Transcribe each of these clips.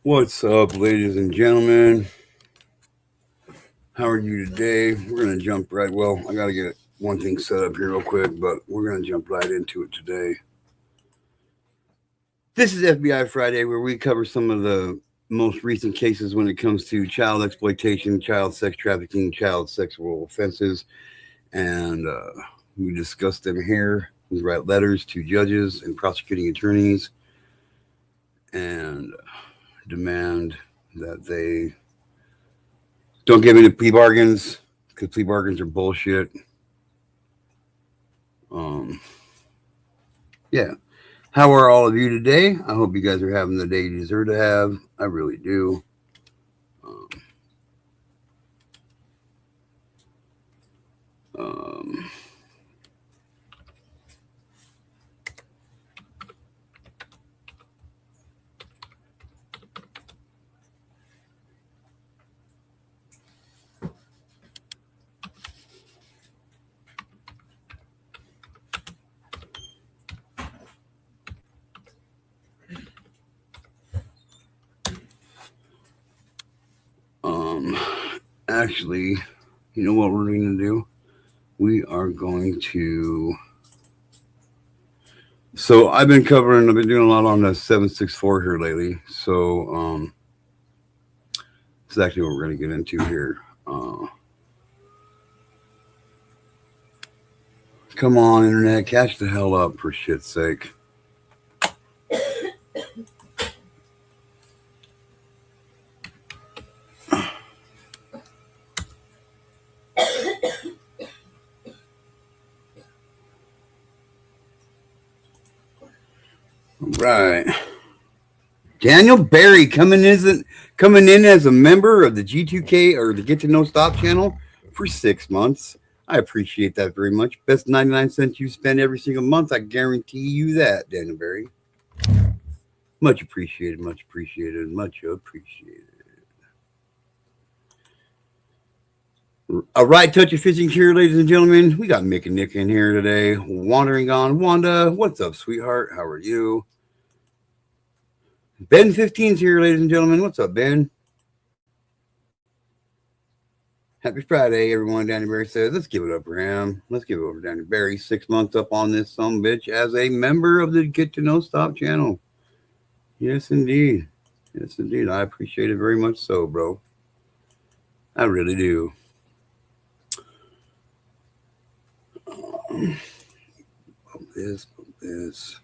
What's up, ladies and gentlemen? How are you today? We're going to jump right. Well, I got to get one thing set up here real quick, but we're going to jump right into it today. This is FBI Friday, where we cover some of the most recent cases when it comes to child exploitation, child sex trafficking, child sexual offenses, and we discuss them here. We write letters to judges and prosecuting attorneys and demand that they don't give any plea bargains because plea bargains are bullshit. Um, yeah. How are all of you today? I hope you guys are having the day you deserve to have. I really do. Um, um, um, actually, you know what we're going to do? We are going to. So I've been doing a lot on the 764 here lately. So that's actually what we're going to get into here. Come on, internet, catch the hell up for shit's sake. Right. Daniel Barry coming in as a member of the G2K or the Get to Know Stop channel for 6 months. I appreciate that very much. Best 99 cents you spend every single month. I guarantee you that, Daniel Barry. Much appreciated, much appreciated, much appreciated. All right, Touch of Fishing here, ladies and gentlemen. We got Mick and Nick in here today. Wandering on. Wanda, what's up, sweetheart? How are you? Ben 15's here, ladies and gentlemen. What's up, Ben? Happy Friday, everyone. Danny Barry says, let's give it up for him. Let's give it over to Danny Barry. 6 months up on this some bitch as a member of the Get to Know Stop channel. Yes, indeed. Yes, indeed. I appreciate it very much so, bro. I really do. This, this,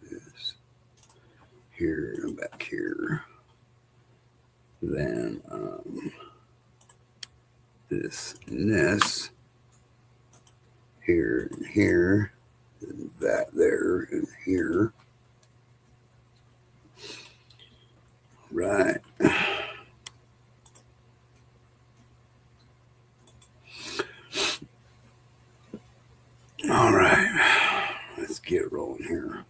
this. Here, and back here. Then, this and this. Here and here. And that there and here. Right. All right. Let's get rolling here.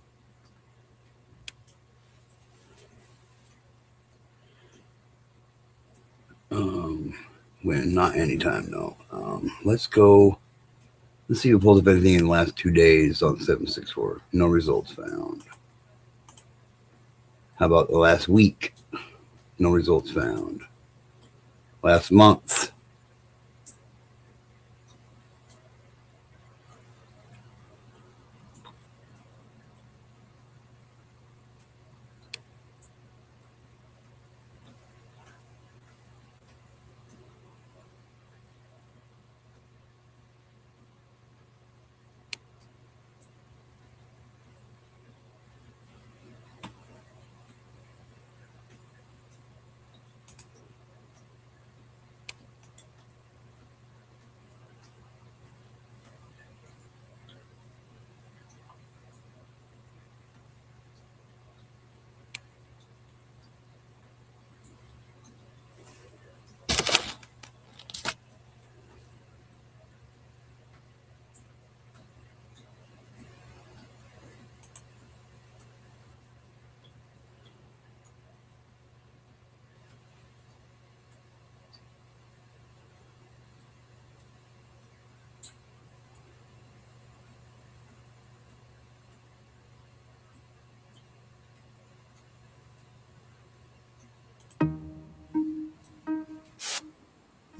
When? Not anytime, no. Let's go. Let's see who pulls up anything in the last 2 days on 764. No results found. How about the last week? No results found. Last month.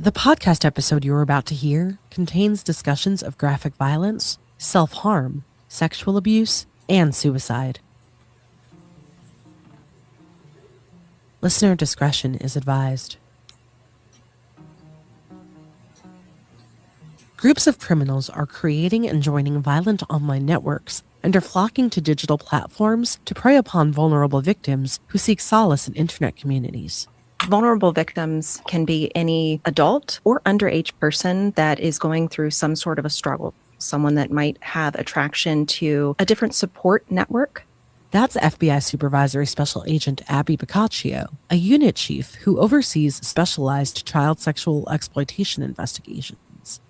The podcast episode you're about to hear contains discussions of graphic violence, self-harm, sexual abuse, and suicide. Listener discretion is advised. Groups of criminals are creating and joining violent online networks and are flocking to digital platforms to prey upon vulnerable victims who seek solace in internet communities. Vulnerable victims can be any adult or underage person that is going through some sort of a struggle, someone that might have attraction to a different support network. That's FBI Supervisory Special Agent Abby Boccaccio, a unit chief who oversees specialized child sexual exploitation investigations.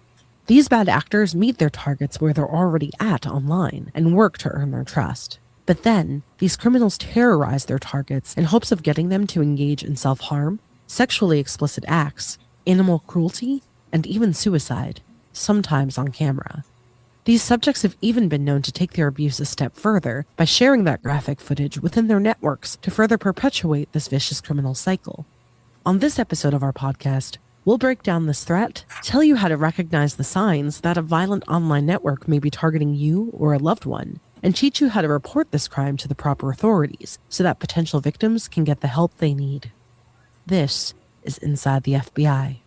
These bad actors meet their targets where they're already at online and work to earn their trust. But then, these criminals terrorize their targets in hopes of getting them to engage in self-harm, sexually explicit acts, animal cruelty, and even suicide, sometimes on camera. These subjects have even been known to take their abuse a step further by sharing that graphic footage within their networks to further perpetuate this vicious criminal cycle. On this episode of our podcast, we'll break down this threat, tell you how to recognize the signs that a violent online network may be targeting you or a loved one, and teach you how to report this crime to the proper authorities so that potential victims can get the help they need. This is Inside the FBI.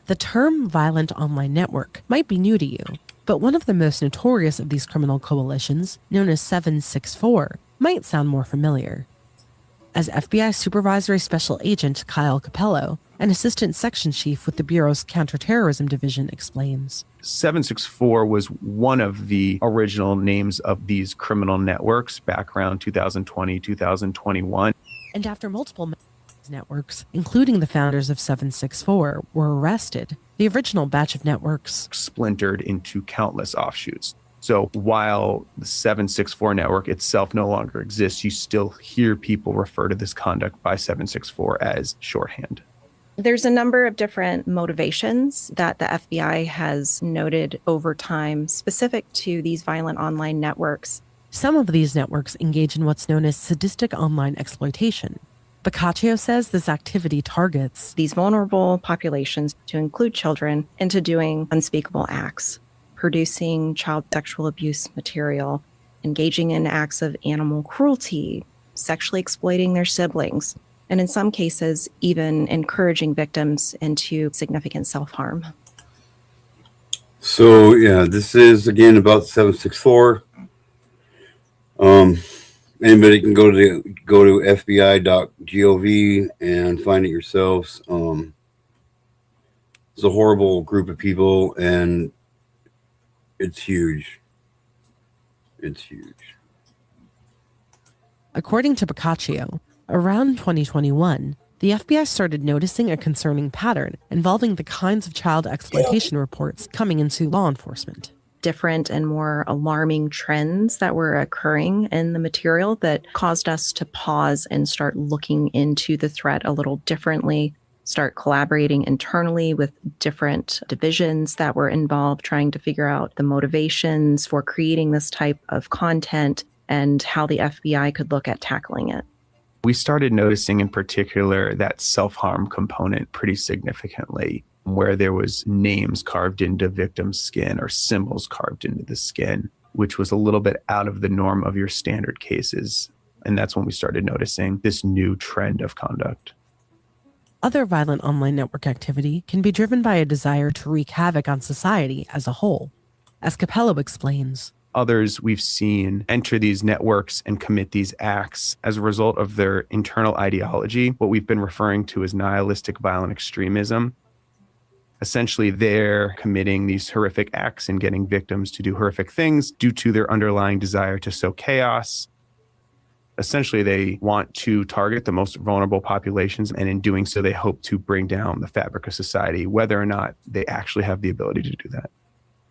The term violent online network might be new to you, but one of the most notorious of these criminal coalitions, known as 764, might sound more familiar. As FBI Supervisory Special Agent Kyle Capello, an assistant section chief with the Bureau's Counterterrorism Division, explains. 764 was one of the original names of these criminal networks back around 2020, 2021. And after multiple networks, including the founders of 764, were arrested, the original batch of networks splintered into countless offshoots. So while the 764 network itself no longer exists, you still hear people refer to this conduct by 764 as shorthand. There's a number of different motivations that the FBI has noted over time specific to these violent online networks. Some of these networks engage in what's known as sadistic online exploitation. Boccaccio says this activity targets these vulnerable populations, to include children, into doing unspeakable acts, producing child sexual abuse material, engaging in acts of animal cruelty, sexually exploiting their siblings, and in some cases, even encouraging victims into significant self-harm. So, yeah, this is, again, about 764. Anybody can go to fbi.gov and find it yourselves. It's a horrible group of people, and it's huge. It's huge. According to Boccaccio, around 2021, the FBI started noticing a concerning pattern involving the kinds of child exploitation reports coming into law enforcement. Different and more alarming trends that were occurring in the material that caused us to pause and start looking into the threat a little differently, start collaborating internally with different divisions that were involved, trying to figure out the motivations for creating this type of content and how the FBI could look at tackling it. We started noticing in particular that self-harm component pretty significantly, where there was names carved into victims' skin or symbols carved into the skin, which was a little bit out of the norm of your standard cases. And that's when we started noticing this new trend of conduct. Other violent online network activity can be driven by a desire to wreak havoc on society as a whole. As Capello explains, others we've seen enter these networks and commit these acts as a result of their internal ideology, what we've been referring to as nihilistic violent extremism. Essentially, they're committing these horrific acts and getting victims to do horrific things due to their underlying desire to sow chaos, Essentially, they want to target the most vulnerable populations, and in doing so, they hope to bring down the fabric of society, whether or not they actually have the ability to do that.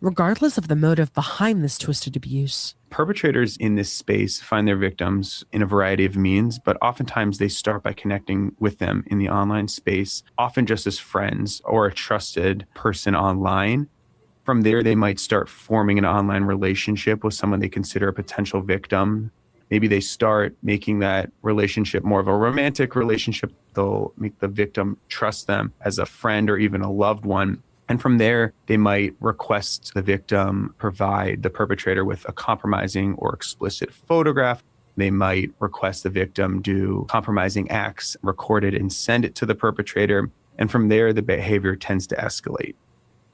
Regardless of the motive behind this twisted abuse, perpetrators in this space find their victims in a variety of means, but oftentimes they start by connecting with them in the online space, often just as friends or a trusted person online. From there, they might start forming an online relationship with someone they consider a potential victim. Maybe they start making that relationship more of a romantic relationship. They'll make the victim trust them as a friend or even a loved one. And from there, they might request the victim provide the perpetrator with a compromising or explicit photograph. They might request the victim do compromising acts, record it, and send it to the perpetrator. And from there, the behavior tends to escalate.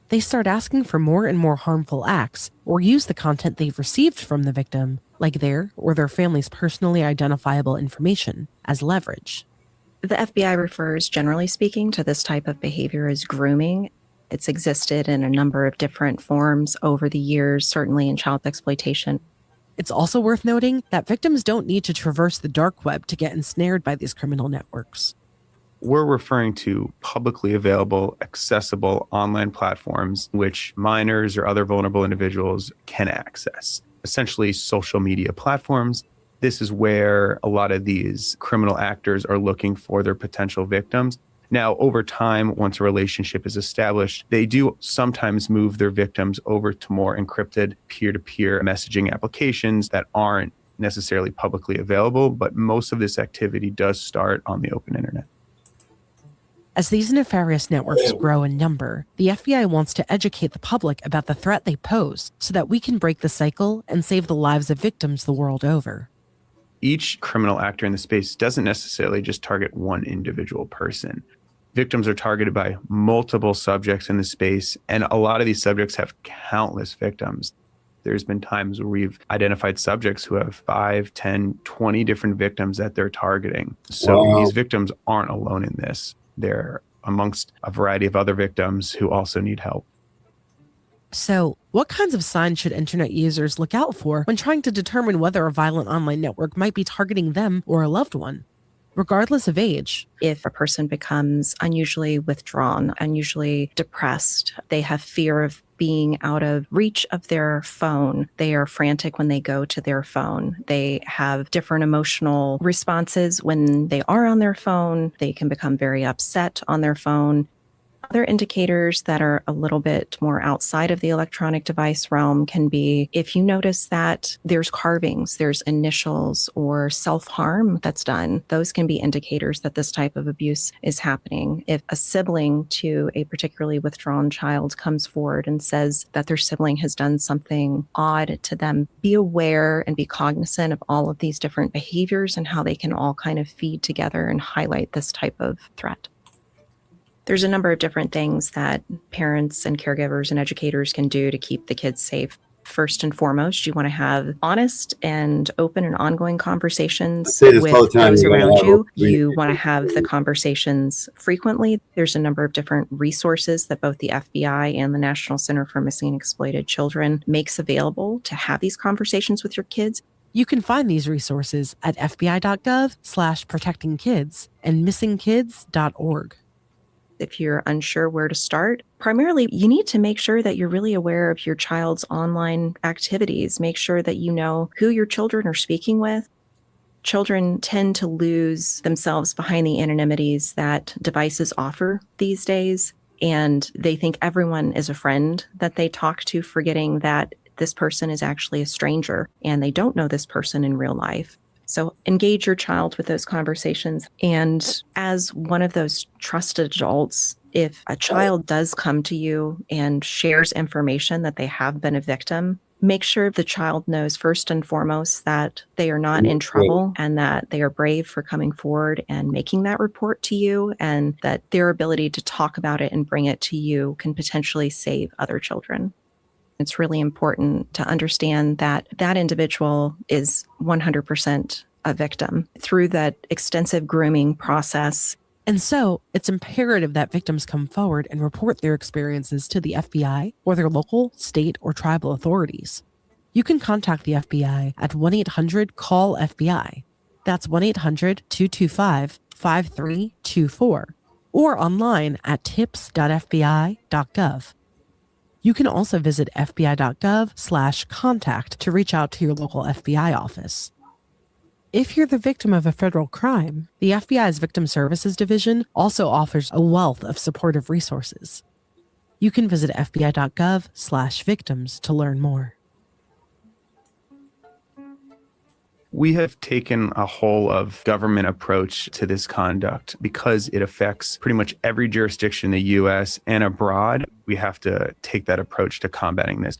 they start asking for more and more harmful acts or use the content they've received from the victim, like their or their family's personally identifiable information, as leverage. The FBI refers, generally speaking, to this type of behavior as grooming. It's existed in a number of different forms over the years, certainly in child exploitation. It's also worth noting that victims don't need to traverse the dark web to get ensnared by these criminal networks. We're referring to publicly available, accessible online platforms which minors or other vulnerable individuals can access. Essentially, social media platforms. This is where a lot of these criminal actors are looking for their potential victims. Now, over time, once a relationship is established, they do sometimes move their victims over to more encrypted peer-to-peer messaging applications that aren't necessarily publicly available, but most of this activity does start on the open internet. As these nefarious networks grow in number, the FBI wants to educate the public about the threat they pose so that we can break the cycle and save the lives of victims the world over. Each criminal actor in the space doesn't necessarily just target one individual person. Victims are targeted by multiple subjects in the space, and a lot of these subjects have countless victims. There's been times where we've identified subjects who have 5, 10, 20 different victims that they're targeting. So These victims aren't alone in this. They're amongst a variety of other victims who also need help. So, what kinds of signs should internet users look out for when trying to determine whether a violent online network might be targeting them or a loved one? Regardless of age, If a person becomes unusually withdrawn, unusually depressed, they have fear of being out of reach of their phone, they are frantic when they go to their phone, they have different emotional responses when they are on their phone, they can become very upset on their phone. Other indicators that are a little bit more outside of the electronic device realm can be if you notice that there's carvings, there's initials or self-harm that's done, those can be indicators that this type of abuse is happening. If a sibling to a particularly withdrawn child comes forward and says that their sibling has done something odd to them, be aware and be cognizant of all of these different behaviors and how they can all kind of feed together and highlight this type of threat. There's a number of different things that parents and caregivers and educators can do to keep the kids safe. First and foremost, you want to have honest and open and ongoing conversations with those around you. You want to have the conversations frequently. There's a number of different resources that both the FBI and the National Center for Missing and Exploited Children makes available to have these conversations with your kids. you can find these resources at fbi.gov/protectingkids and missingkids.org. If you're unsure where to start, primarily you need to make sure that you're really aware of your child's online activities. Make sure that you know who your children are speaking with. Children tend to lose themselves behind the anonymities that devices offer these days, and they think everyone is a friend that they talk to, forgetting that this person is actually a stranger and they don't know this person in real life. So engage your child with those conversations. And as one of those trusted adults, if a child does come to you and shares information that they have been a victim, make sure the child knows first and foremost that they are not in trouble and that they are brave for coming forward and making that report to you, and that their ability to talk about it and bring it to you can potentially save other children. It's really important to understand that that individual is 100% a victim through that extensive grooming process. And so, it's imperative that victims come forward and report their experiences to the FBI or their local, state, or tribal authorities. You can contact the FBI at 1-800-CALL-FBI. That's 1-800-225-5324 or online at tips.fbi.gov. You can also visit fbi.gov/contact to reach out to your local FBI office. If you're the victim of a federal crime, the FBI's Victim Services Division also offers a wealth of supportive resources. You can visit fbi.gov/victims to learn more. We have taken a whole of government approach to this conduct because it affects pretty much every jurisdiction in the US and abroad. We have to take that approach to combating this.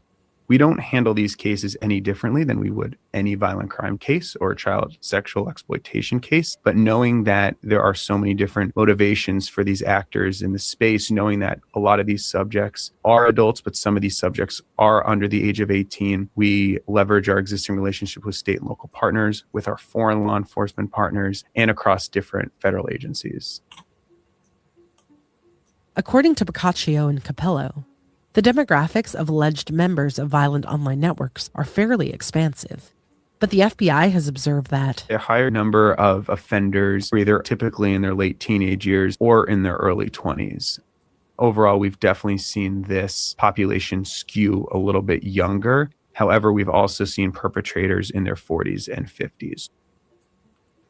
We don't handle these cases any differently than we would any violent crime case or child sexual exploitation case. But knowing that there are so many different motivations for these actors in the space, knowing that a lot of these subjects are adults, but some of these subjects are under the age of 18, we leverage our existing relationship with state and local partners, with our foreign law enforcement partners, and across different federal agencies. According to Boccaccio and Capello, the demographics of alleged members of violent online networks are fairly expansive. But the FBI has observed that a higher number of offenders are either typically in their late teenage years or in their early 20s. Overall, we've definitely seen this population skew a little bit younger. However, we've also seen perpetrators in their 40s and 50s.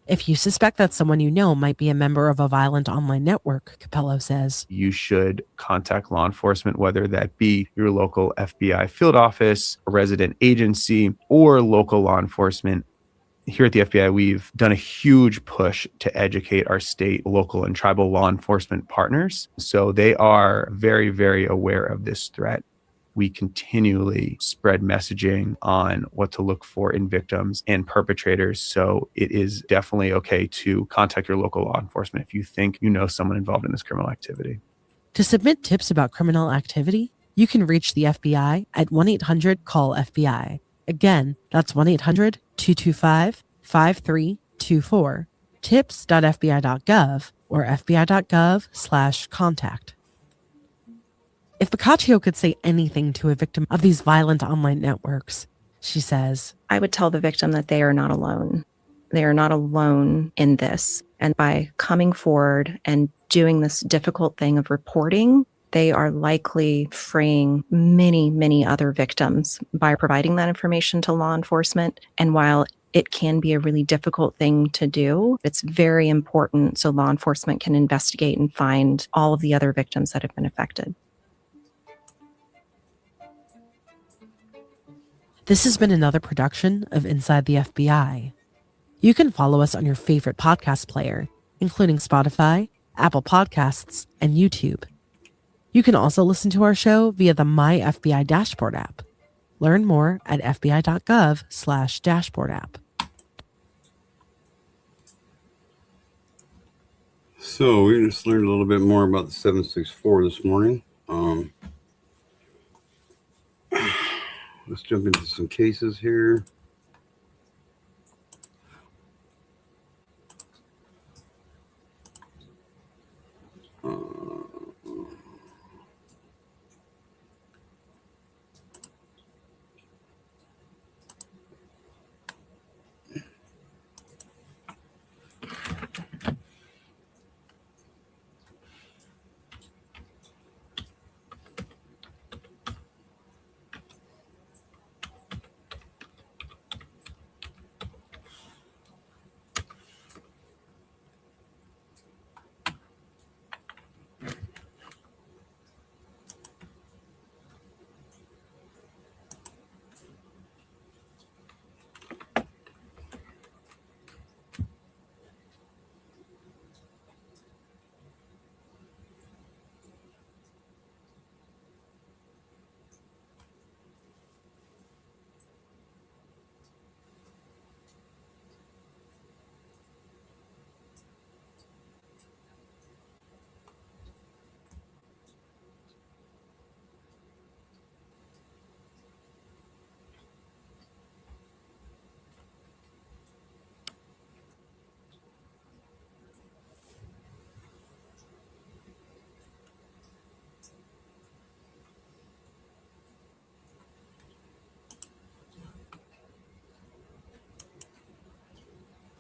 if you suspect that someone you know might be a member of a violent online network, Capello says, You should contact law enforcement, whether that be your local FBI field office, a resident agency, or local law enforcement. Here at the FBI, we've done a huge push to educate our state, local, and tribal law enforcement partners. So they are very, very aware of this threat. We continually spread messaging on what to look for in victims and perpetrators. So it is definitely okay to contact your local law enforcement if you think you know someone involved in this criminal activity. To submit tips about criminal activity, you can reach the FBI at 1-800-CALL-FBI. Again, that's 1-800-225-5324, tips.fbi.gov, or fbi.gov/contact. If Boccaccio could say anything to a victim of these violent online networks, she says, I would tell the victim that they are not alone. They are not alone in this. And by coming forward and doing this difficult thing of reporting, they are likely freeing many, many other victims by providing that information to law enforcement. And while it can be a really difficult thing to do, it's very important so law enforcement can investigate and find all of the other victims that have been affected. This has been another production of Inside the FBI. You can follow us on your favorite podcast player, including Spotify, Apple Podcasts, and YouTube. You can also listen to our show via the My FBI Dashboard app. Learn more at fbi.gov/dashboard app. So we just learned a little bit more about the 764 this morning. Let's jump into some cases here.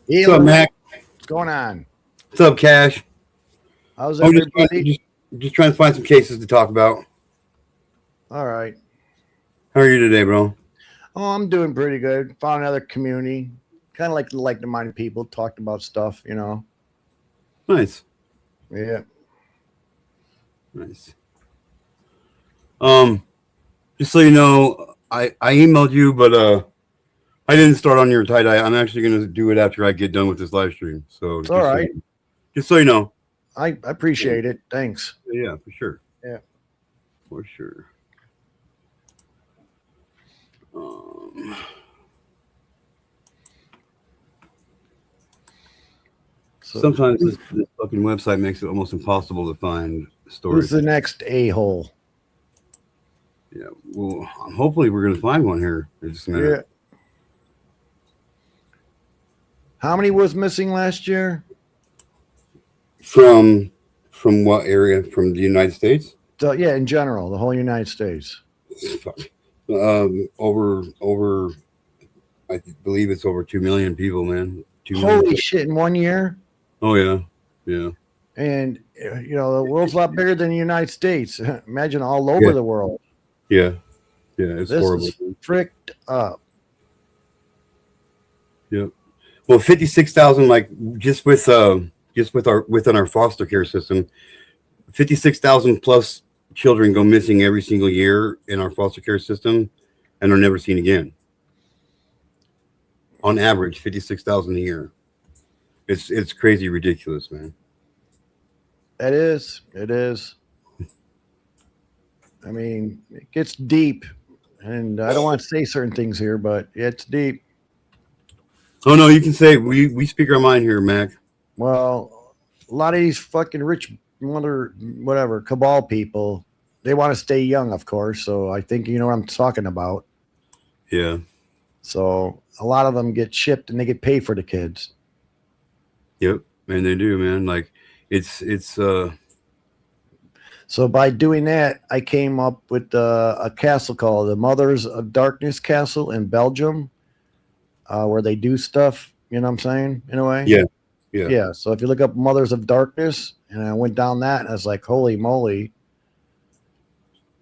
What's up, Mac? What's going on? What's up, Cash? How's Oh, everybody? just trying to find some cases to talk about. All right. How are you today, bro? Oh, I'm doing pretty good. Found another community. Kind of like-minded people. Talked about stuff, you know. Nice. Yeah. Nice. Just so you know, I emailed you, but I didn't start on your tie-dye. I'm actually gonna do it after I get done with this live stream. So It's all right. Just so you know. I appreciate it. Thanks. Yeah, for sure. Yeah. For sure. So Sometimes this fucking website makes it almost impossible to find who's stories. the next a-hole? Yeah, well, hopefully we're gonna find one here in just a minute. Yeah. How many was missing last year? From what area? From the United States? So, yeah, in general, the whole United States. Fuck. Over. I believe it's over 2 million people, man. 2 million. Holy shit! In 1 year. Oh yeah, yeah. And you know, the world's a lot bigger than the United States. Imagine all over Yeah. the world. Yeah, it's This horrible. is fricked up. Yep. Well, 56,000, like just within our foster care system, 56,000 plus children go missing every single year in our foster care system, and are never seen again. On average, 56,000 a year. It's crazy, ridiculous, man. It is. It is. I mean, it gets deep, and I don't want to say certain things here, but it's deep. Oh no, you can say we speak our mind here, Mac. Well, a lot of these fucking rich whatever cabal people, they want to stay young, of course. So I think you know what I'm talking about. Yeah. So a lot of them get shipped and they get paid for the kids. Yep, and they do, man. Like it's So by doing that, I came up with a castle called the Mothers of Darkness Castle in Belgium, where they do stuff. You know what I'm saying? In a way. Yeah. Yeah. So if you look up Mothers of Darkness, and I went down that, and I was like, holy moly.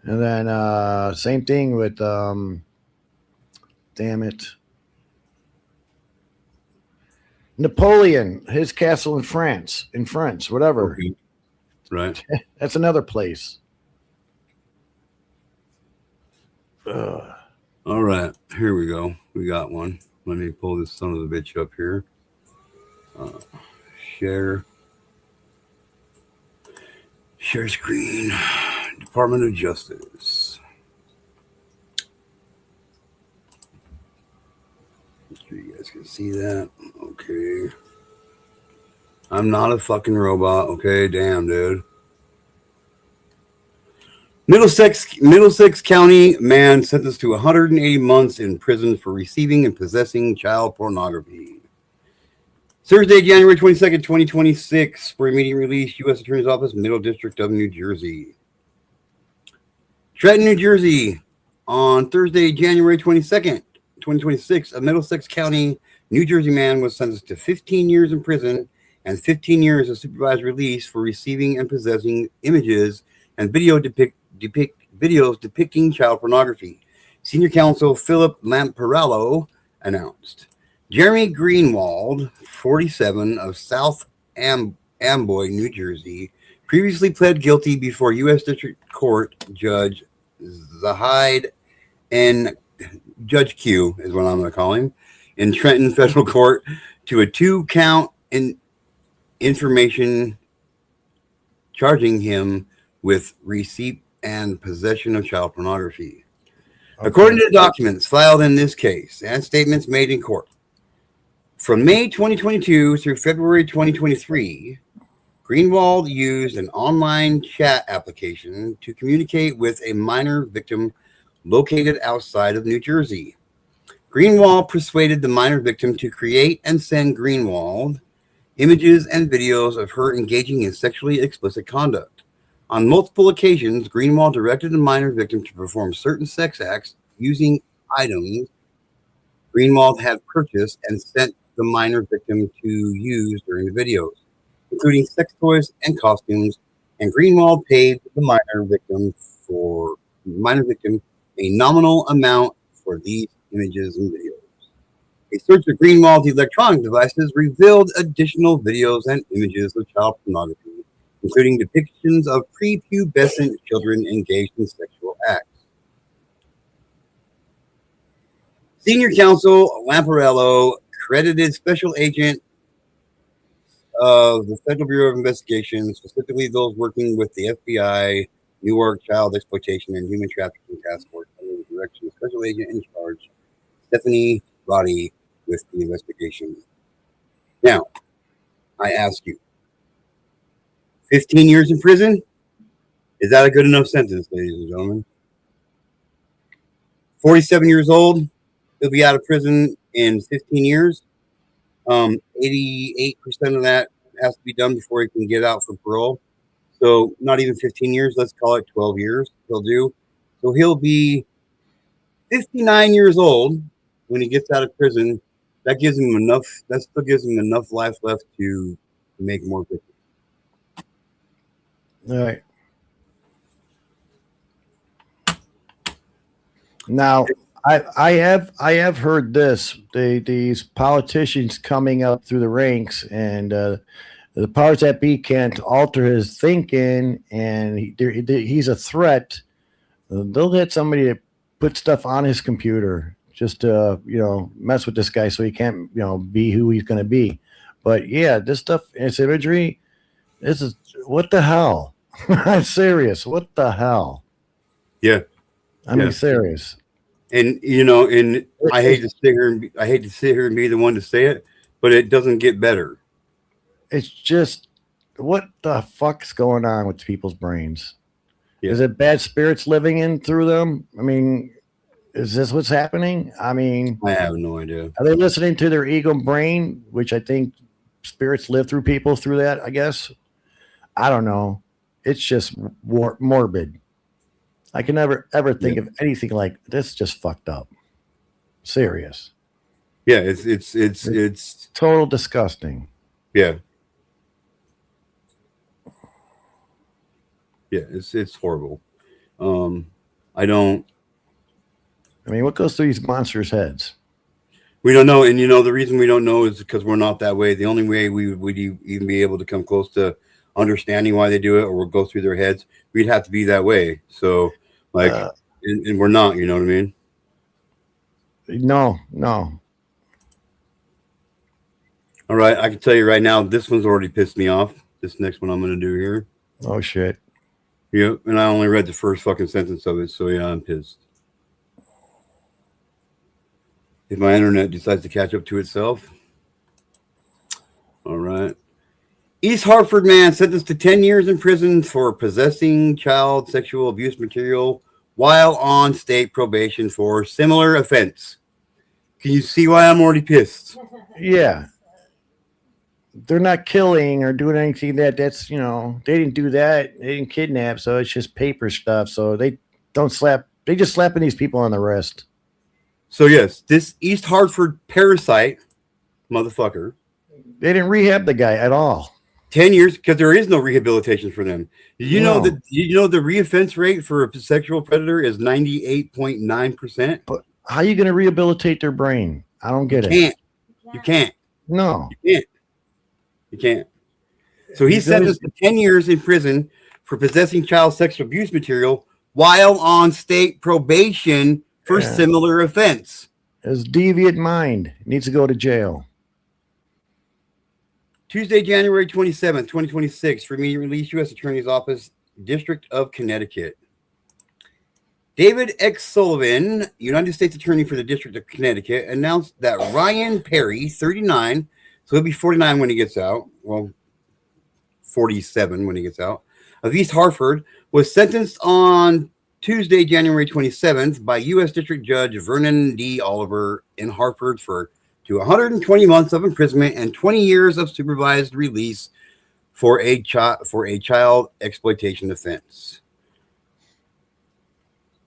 And then same thing with damn it, Napoleon, his castle in France, whatever. Okay. Right. That's another place. Ugh. All right, here we go. We got one. Let me pull this son of a bitch up here. Share screen. Department of Justice. Make sure you guys can see that. Okay. I'm not a fucking robot. Okay, damn, dude. Middlesex County man sentenced to 180 months in prison for receiving and possessing child pornography. Thursday, January 22nd, 2026. For immediate release, U.S. Attorney's Office, Middle District of New Jersey. Trenton, New Jersey. On Thursday, January 22nd, 2026, a Middlesex County, New Jersey man was sentenced to 15 years in prison and 15 years of supervised release for receiving and possessing images and videos depicting child pornography. Senior counsel Philip Lamparello announced. Jeremy Greenwald, 47, of South Amboy, New Jersey, previously pled guilty before U.S. District Court Judge Zahid and Judge Q is what I'm going to call him, in Trenton Federal Court to a 2-count information charging him with receipt and possession of child pornography. Okay. According to the documents filed in this case and statements made in court, from May 2022 through February 2023, Greenwald used an online chat application to communicate with a minor victim located outside of New Jersey. Greenwald persuaded the minor victim to create and send Greenwald images and videos of her engaging in sexually explicit conduct. On multiple occasions, Greenwald directed the minor victim to perform certain sex acts using items Greenwald had purchased and sent the minor victim to use during the videos, including sex toys and costumes, and Greenwald paid the minor victim a nominal amount for these images and videos. A search of Greenwald's electronic devices revealed additional videos and images of child pornography, including depictions of prepubescent children engaged in sexual acts. Senior counsel Lamparello credited special agent of the Federal Bureau of Investigation, specifically those working with the FBI, Newark Child Exploitation and Human Trafficking Task Force, under the direction of Special Agent in charge, Stephanie Roddy, with the investigation. Now, I ask you, 15 years in prison? Is that a good enough sentence, ladies and gentlemen? 47 years old, he'll be out of prison in 15 years. 88% of that has to be done before he can get out for parole. So not even 15 years, let's call it 12 years he'll do. So he'll be 59 years old when he gets out of prison. That gives him enough, that still gives him enough life left to make more victims. All right. Now, I have heard this. These politicians coming up through the ranks, and the powers that be can't alter his thinking, and he's a threat. They'll get somebody to put stuff on his computer just to mess with this guy so he can't be who he's going to be. But yeah, this stuff, this imagery, this is what the hell. I'm serious. What the hell? Yeah. I mean, serious. And I hate to sit here and be the one to say it, but it doesn't get better. It's just, what the fuck's going on with people's brains? Yeah. Is it bad spirits living in through them? I mean, is this what's happening? I mean, I have no idea. Are they listening to their ego brain, which I think spirits live through people through that, I guess? I don't know. It's just morbid. I can never ever think of anything like this. Just fucked up. Serious. Yeah, it's total disgusting. Yeah. Yeah, it's horrible. I mean, what goes through these monsters' heads? We don't know, and the reason we don't know is because we're not that way. The only way we would even be able to come close to understanding why they do it, or go through their heads, we'd have to be that way. So, and we're not. You know what I mean? No. All right, I can tell you right now, this one's already pissed me off. This next one I'm going to do here. Oh shit. Yep, and I only read the first fucking sentence of it, so yeah, I'm pissed. If my internet decides to catch up to itself. All right. East Hartford man sentenced to 10 years in prison for possessing child sexual abuse material while on state probation for similar offense. Can you see why I'm already pissed? Yeah. They're not killing or doing anything that's, they didn't do that. They didn't kidnap. So it's just paper stuff. So they just slapping these people on the wrist. So yes, this East Hartford parasite motherfucker. They didn't rehab the guy at all. 10 years, because there is no rehabilitation for them. Did you know the reoffense rate for a sexual predator is 98.9%? But how are you going to rehabilitate their brain? I don't get it. You can't. No. You can't. So he's sentenced to 10 years in prison for possessing child sexual abuse material while on state probation for similar offense. His deviant mind needs to go to jail. Tuesday, January 27th, 2026, for immediate release, U.S. Attorney's Office, District of Connecticut. David X. Sullivan, United States Attorney for the District of Connecticut, announced that Ryan Perry, 39, so he'll be 49 when he gets out, well, 47 when he gets out, of East Hartford, was sentenced on Tuesday, January 27th, by U.S. District Judge Vernon D. Oliver in Hartford to 120 months of imprisonment and 20 years of supervised release for a child exploitation offense.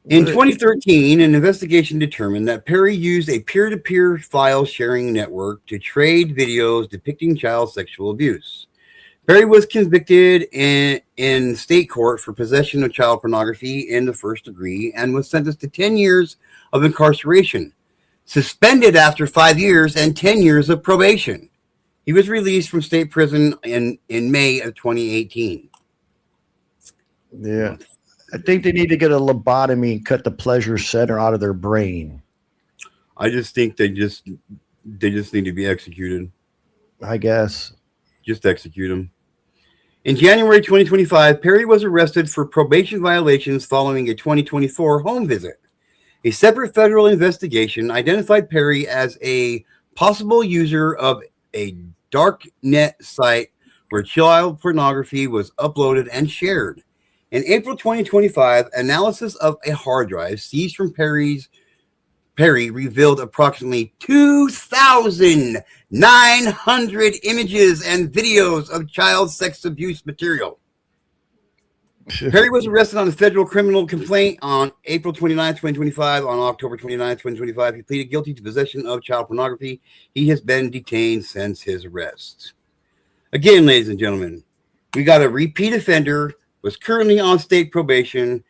In 2013, an investigation determined that Perry used a peer-to-peer file sharing network to trade videos depicting child sexual abuse. Perry was convicted in state court for possession of child pornography in the first degree and was sentenced to 10 years of incarceration, suspended after 5 years and 10 years of probation. He was released from state prison in May of 2018. Yeah. I think they need to get a lobotomy and cut the pleasure center out of their brain. I just think they just need to be executed. I guess. Just execute them. In January 2025, Perry was arrested for probation violations following a 2024 home visit. A separate federal investigation identified Perry as a possible user of a dark net site where child pornography was uploaded and shared. In April 2025, analysis of a hard drive seized from Perry revealed approximately 2,900 images and videos of child sex abuse material. Perry was arrested on a federal criminal complaint on April 29, 2025. On October 29, 2025, he pleaded guilty to possession of child pornography. He has been detained since his arrest. Again, ladies and gentlemen, we got a repeat offender, was currently on state probation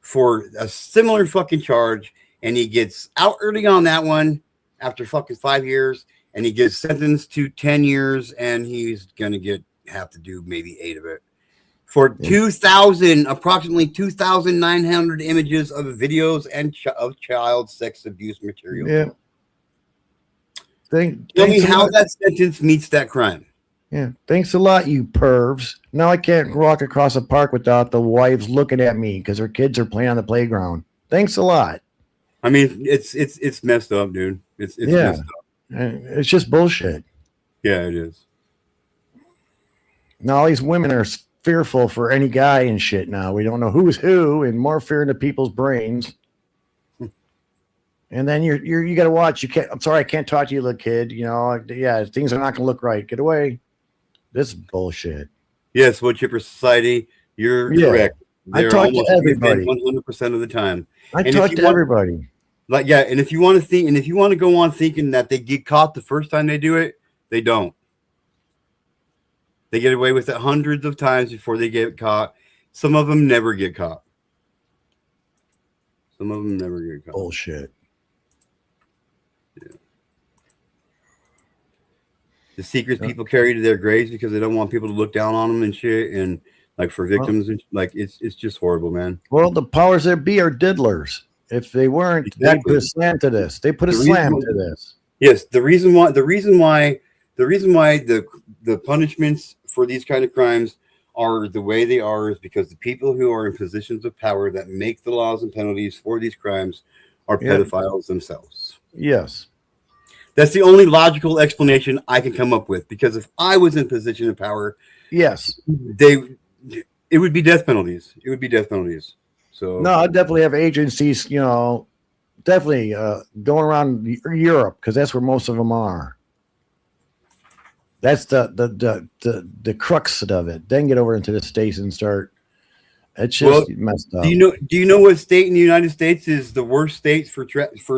for a similar fucking charge, and he gets out early on that one after fucking 5 years, and he gets sentenced to 10 years, and he's gonna have to do maybe 8 of it. For approximately 2,900 images of videos and of child sex abuse material. Yeah. Tell me how that sentence meets that crime. Yeah. Thanks a lot, you pervs. Now I can't walk across a park without the wives looking at me because her kids are playing on the playground. Thanks a lot. I mean, it's messed up, dude. It's messed up. It's just bullshit. Yeah, it is. Now all these women are fearful for any guy and shit now. We don't know who's who, and more fear into people's brains. And then you got to watch. I'm sorry, I can't talk to you, little kid. You know, yeah, things are not going to look right. Get away. This is bullshit. Yes, wood chipper society. You're correct. I talk to everybody 100% of the time. I talk to everybody. Like, yeah, and if you want to think, and if you want to go on thinking that they get caught the first time they do it, they don't. They get away with it hundreds of times before they get caught. Some of them never get caught. Some of them never get caught. Bullshit. Yeah. The secrets people carry to their graves because they don't want people to look down on them and shit, and like for victims, and like it's just horrible, man. Well, the powers that be are diddlers. If they weren't, Exactly. they put a slam to this. They put a slam to this. Yes, the reason why the punishments for these kind of crimes are the way they are is because the people who are in positions of power that make the laws and penalties for these crimes are pedophiles themselves. Yes. That's the only logical explanation I can come up with, because if I was in position of power, yes, it would be death penalties. It would be death penalties. So no, I definitely have agencies, you know, definitely going around Europe because that's where most of them are. That's the crux of it. Then get over into the States and start. It's just messed up. Do you know what state in the United States is the worst state for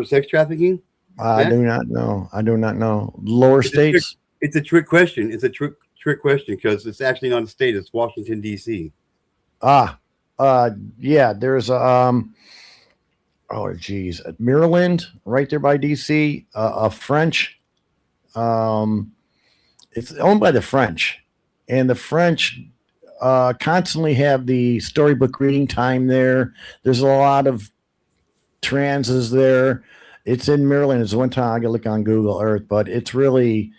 sex trafficking? I do not know. I do not know. Lower states. It's a trick question. It's a trick question because it's actually not a state. It's Washington D.C. Yeah. There's Maryland, right there by D.C. A French. It's owned by the French, and the French constantly have the storybook reading time there. There's a lot of transes there. It's in Maryland. It's one time I got to look on Google Earth, but it's really,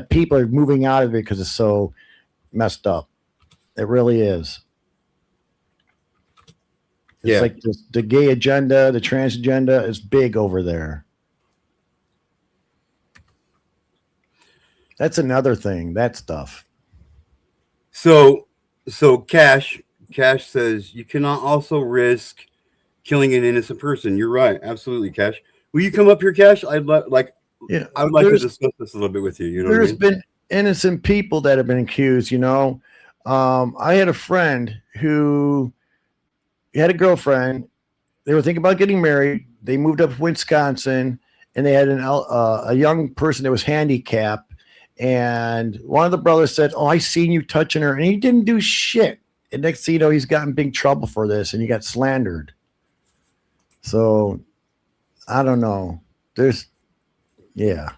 people are moving out of it because it's so messed up. It really is. It's like the gay agenda, the trans agenda is big over there. That's another thing, that stuff. So Cash says you cannot also risk killing an innocent person. You're right. Absolutely, Cash. Will you come up here, Cash? I would like to discuss this a little bit with you. You know, there's been innocent people that have been accused. You know, I had a friend who had a girlfriend they were thinking about getting married. They moved up to Wisconsin, and they had a young person that was handicapped. And one of the brothers said, "Oh, I seen you touching her," and he didn't do shit. And next thing you know, he's got in big trouble for this, and he got slandered. So, I don't know. Yeah.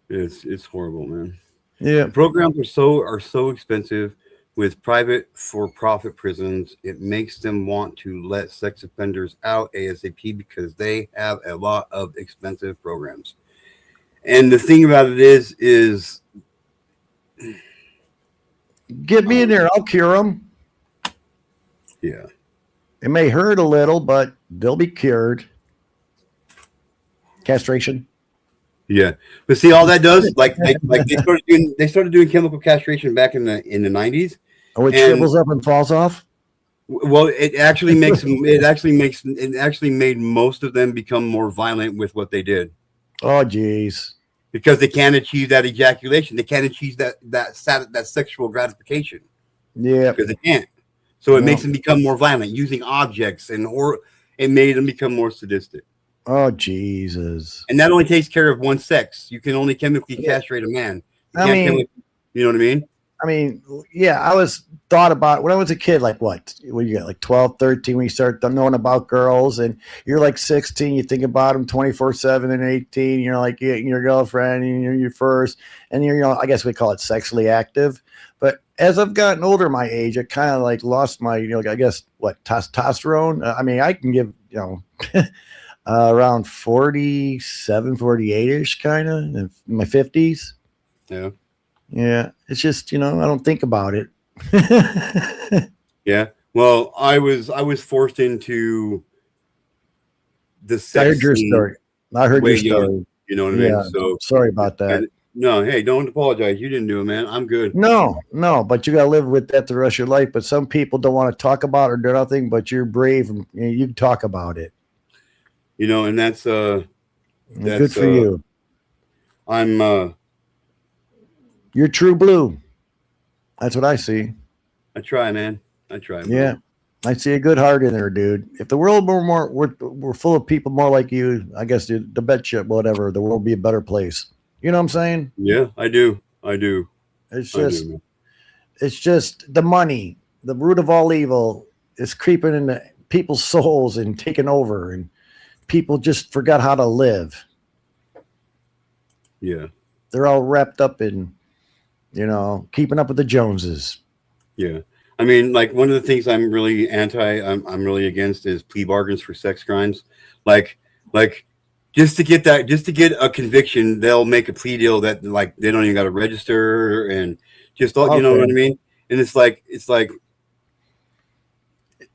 It's horrible, man. Yeah. The programs are so expensive with private for-profit prisons. It makes them want to let sex offenders out ASAP because they have a lot of expensive programs. And the thing about it is Get me in there. I'll cure them. yeah. It may hurt a little, but they'll be cured. Castration. Yeah, but see, all that does, like they started doing chemical castration back in the 90s. Oh, it And- shrivels up and falls off? Well, it actually made most of them become more violent with what they did Oh, geez. because they can't achieve that ejaculation. They can't achieve that sexual gratification Yeah. because they can't. So it No. makes them become more violent using objects it made them become more sadistic. Oh, Jesus. And that only takes care of one sex. You can only chemically castrate a man. You know what I mean? Yeah, I was thought about when I was a kid, like what? When you got like 12, 13, when you start knowing about girls, and you're like 16, you think about them 24/7, and 18, you're like getting your girlfriend, and you're your first, and you're, I guess we call it sexually active. But as I've gotten older, my age, I kind of like lost my, I guess what, testosterone. I can give, around 47, 48-ish, kind of in my 50s. Yeah. Yeah, it's just, I don't think about it. Yeah. Well, I was forced into the sex. I heard your scene story. I heard way your story. young, you know what I Yeah. mean? So Sorry about that. no, hey, don't apologize. You didn't do it, man. I'm good. No, but you got to live with that the rest of your life. But some people don't want to talk about it or do nothing, but you're brave and you talk about it. And that's Good for you. I'm You're true blue. That's what I see. I try, man. I try. bro. Yeah. I see a good heart in there, dude. If the world were full of people more like you, I guess the bet ship, whatever, the world would be a better place. You know what I'm saying? Yeah, I do. It's I do, just, man. it's just the money, the root of all evil is creeping into people's souls and taking over, and people just forgot how to live. Yeah. They're all wrapped up in, keeping up with the Joneses. Yeah. I mean, like one of the things I'm really I'm really against is plea bargains for sex crimes. Like just to get a conviction, they'll make a plea deal that like they don't even got to register and just all, you know what I mean? And it's like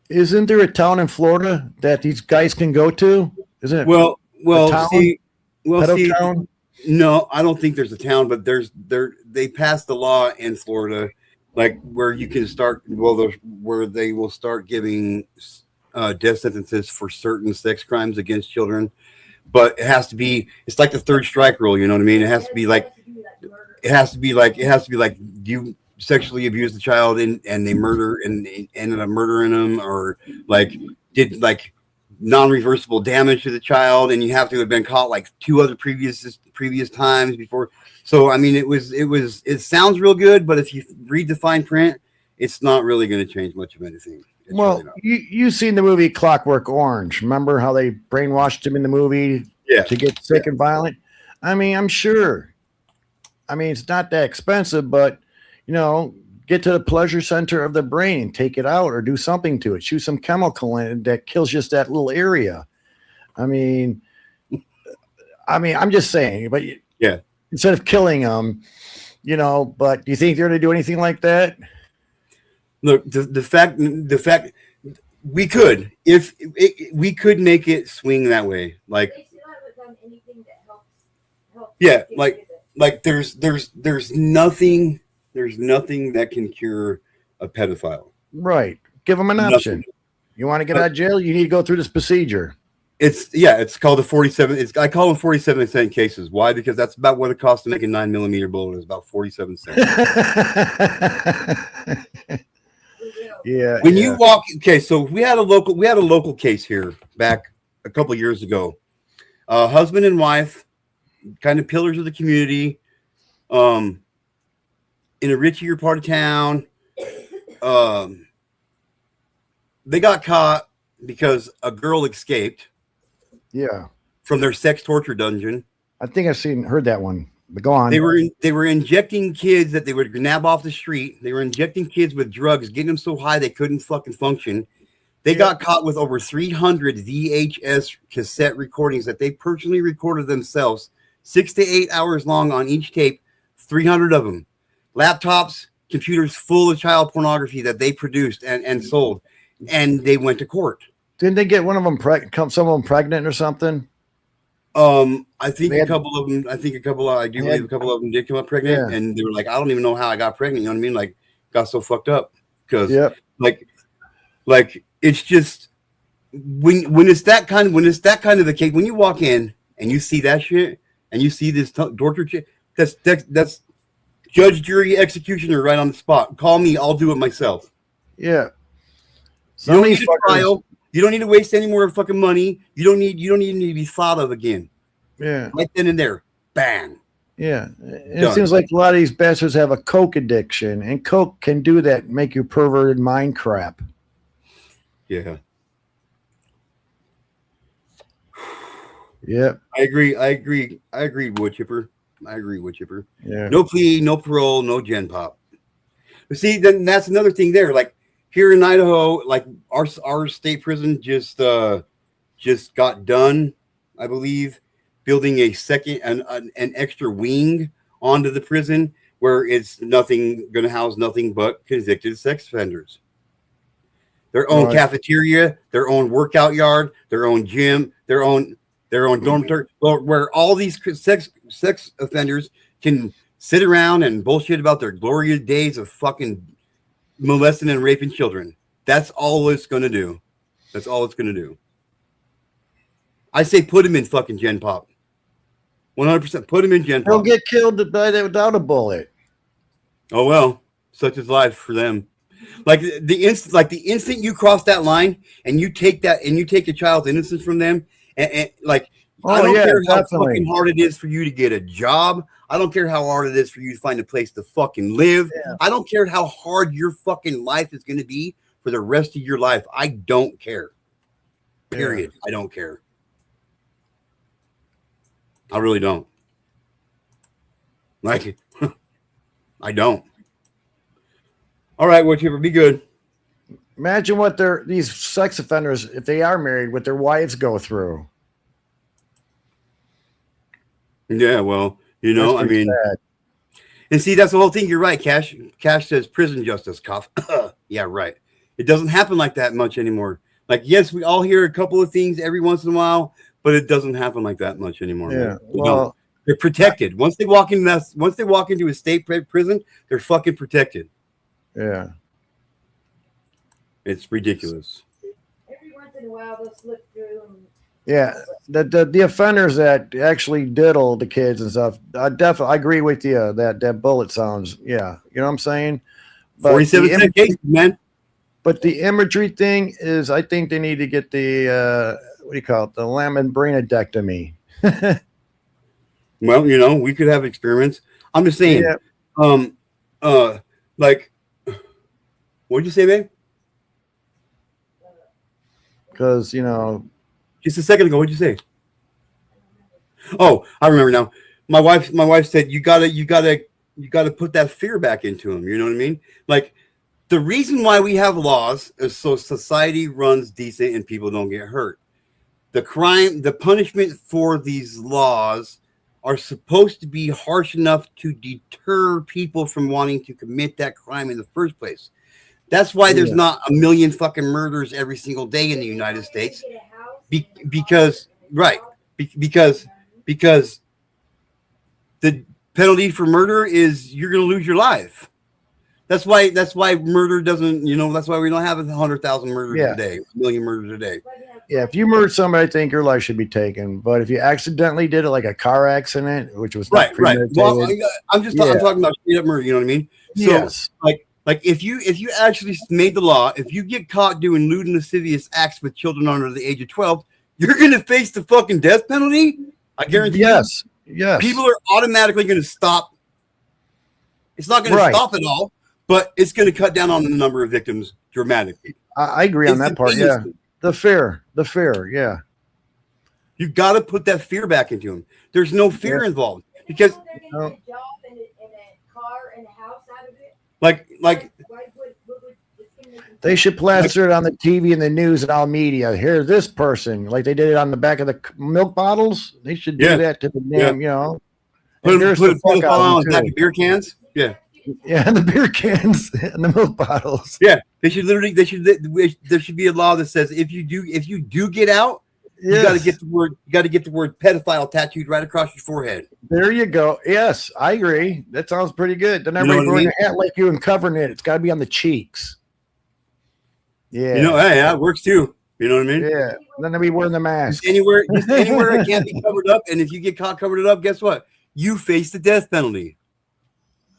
Isn't there a town in Florida that these guys can go to? Isn't it? well town? see Town? no, I don't think there's a town, but they passed the law in Florida like where you can start where they will start giving death sentences for certain sex crimes against children, but it's like the third strike rule, you know what I mean? It has to be like you sexually abuse the child and they murder and they ended up murdering them, or like did like non-reversible damage to the child, and you have to have been caught like two other previous times before. So I mean, it sounds real good, but if you read the fine print, it's not really going to change much of anything. It's Well, really not. you seen the movie Clockwork Orange. Remember how they brainwashed him in the movie Yeah. to get sick and violent? I mean, I'm sure. I mean, it's not that expensive, but, get to the pleasure center of the brain and take it out or do something to it. Shoot some chemical in it that kills just that little area. I mean, I'm just saying, but Yeah. instead of killing them, but do you think they're going to do anything like that? Look, the fact we could we could make it swing that way, like They still haven't done anything that helps Yeah, kids like- with it. like there's nothing that can cure a pedophile. Right. Give them an Nothing. option. You want to get out of jail? You need to go through this procedure. It's called a 47. I call them 47-cent cases. Why? Because that's about what it costs to make a 9mm bullet. Is about 47 cents. We will. Yeah. When yeah. you walk, okay, so we had a local case here back a couple years ago. Husband and wife, kind of pillars of the community, in a richier part of town. They got caught because a girl escaped Yeah. from their sex torture dungeon. I think I've heard that one. But go on. They were injecting kids that they would nab off the street. They were injecting kids with drugs, getting them so high they couldn't fucking function. They got caught with over 300 VHS cassette recordings that they personally recorded themselves, 6 to 8 hours long on each tape, 300 of them. Laptops, computers full of child pornography that they produced and sold. And they went to court. Didn't they get one of them some of them pregnant or something? I think a couple of them did come up pregnant, and they were like, I don't even know how I got pregnant. You know what I mean? Like, got so fucked up because, like it's just when it's that kind of the case. When you walk in and you see that shit and you see this torture shit, that's judge, jury, executioner right on the spot. Call me, I'll do it myself. Yeah. You don't need a trial. You don't need to waste any more fucking money. You don't even need to be thought of again. Yeah. Right then and there. Bang. Yeah. And it seems like a lot of these bastards have a coke addiction, and coke can do that, make you perverted mind crap. Yeah. Yeah. I agree, wood chipper. Yeah. No plea, no parole, no gen pop. But see, then that's another thing there. Like here in Idaho, like our state prison just got done, I believe, building an extra wing onto the prison where it's going to house nothing but convicted sex offenders. Their own cafeteria, their own workout yard, their own gym, their own dormitory, where all these sex offenders can sit around and bullshit about their glorious days of fucking molesting and raping children. That's all it's going to do. That's all it's going to do. I say put him in fucking Gen Pop. 100% put him in Gen Pop. They'll get killed without a bullet. Oh well, such is life for them. Like the instant you cross that line and you take a child's innocence from them, and like I don't care how fucking hard it is for you to get a job. I don't care how hard it is for you to find a place to fucking live. Yeah. I don't care how hard your fucking life is going to be for the rest of your life. I don't care. Period. Yeah. I don't care. I really don't. Like, I don't. All right, whatever. Be good. Imagine what these sex offenders, if they are married, what their wives go through. Yeah, well, you know, I mean, sad. And see, that's the whole thing. You're right, Cash. Cash says prison justice, cough. Yeah, right. It doesn't happen like that much anymore. Like, yes, we all hear a couple of things every once in a while, but it doesn't happen like that much anymore. Yeah, well, they're protected. Once they walk into a state prison, they're fucking protected. Yeah, it's ridiculous. Every once in a while, they'll slip through. Yeah, the offenders that actually diddle the kids and stuff. I agree with you that bullet sounds. Yeah, you know what I'm saying. But 47 cases, man. But the imagery thing is, I think they need to get the what do you call it, the lambenbranadectomy. Well, you know, we could have experiments. I'm just saying. Yeah. Like, what'd you say, babe? Because you know. Just a second ago, what'd you say? Oh, I remember now. My wife said you gotta put that fear back into them. You know what I mean? Like the reason why we have laws is so society runs decent and people don't get hurt. The punishment for these laws are supposed to be harsh enough to deter people from wanting to commit that crime in the first place. That's why there's not a million fucking murders every single day in the United States. Because the penalty for murder is you're going to lose your life. That's why murder doesn't, you know, that's why we don't have 100,000 murders a day, 1 million murders a day. Yeah, if you murdered somebody, I think your life should be taken. But if you accidentally did it, like a car accident, which was not right. Well, I'm talking about straight up murder. You know what I mean? So, Like if you actually made the law, if you get caught doing lewd and lascivious acts with children under the age of 12, you're gonna face the fucking death penalty. I guarantee. Yes. you. Yes. People are automatically gonna stop. It's not gonna Right. stop it all, but it's gonna cut down on the number of victims dramatically. I agree on that part. Yeah. Instantaneously. The fear. Yeah. You've got to put that fear back into them. There's no fear involved because, They're gonna get a job and a car and a house out of it. like, Why would discriminate? They should plaster it on the TV and the news and all media. Here's this person, like they did it on the back of the milk bottles. They should do Yeah. that to the damn, you know. put And them there's put the fuck them out of on them, back too. of beer cans. Yeah, Yeah, and the beer cans and the milk bottles. yeah. They should literally. There should be a law that says if you do get out, you got to Yes. get the word. You got to get the word pedophile tattooed right across your forehead. There you go. Yes, I agree. That sounds pretty good. Then You know everybody what I wearing mean? a hat like you and covering it. It's got to be on the cheeks. Yeah. You know, hey, that works too. You know what I mean? Yeah. Then they'll be wearing the mask. Just anywhere it can't be covered up, and if you get caught covered it up, guess what? You face the death penalty.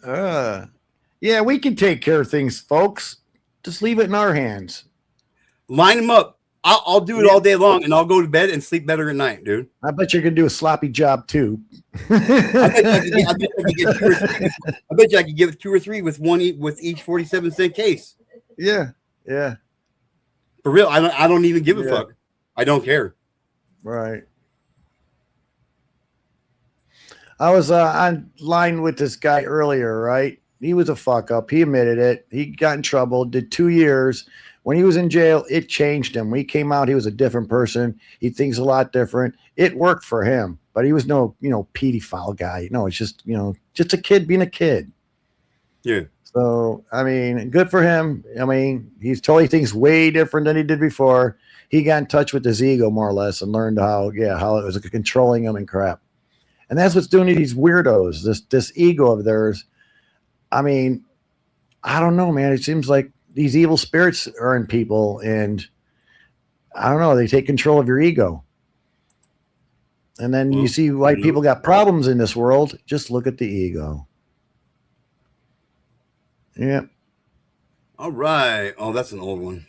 Yeah, we can take care of things, folks. Just leave it in our hands. Line them up. I'll do it all day long, and I'll go to bed and sleep better at night, dude. I bet you're gonna do a sloppy job too. I bet I could get 2 or 3. I bet you I could give 2 or 3 with each 47-cent case. Yeah, yeah, For real, I don't even give a Yeah. fuck. I don't care. right. I was online with this guy earlier, right? He was a fuck up. He admitted it. He got in trouble, did 2 years. When he was in jail, it changed him. When he came out, he was a different person. He thinks a lot different. It worked for him, but he was no, pedophile guy. No, it's just, just a kid being a kid. Yeah. So, I mean, good for him. I mean, he's totally thinks way different than he did before. He got in touch with his ego more or less and learned how it was controlling him and crap. And that's what's doing to these weirdos, this ego of theirs. I mean, I don't know, man. It seems like these evil spirits are in people, and I don't know, they take control of your ego. And then you see why people got problems in this world. Just look at the ego. Yeah. All right. Oh, that's an old one.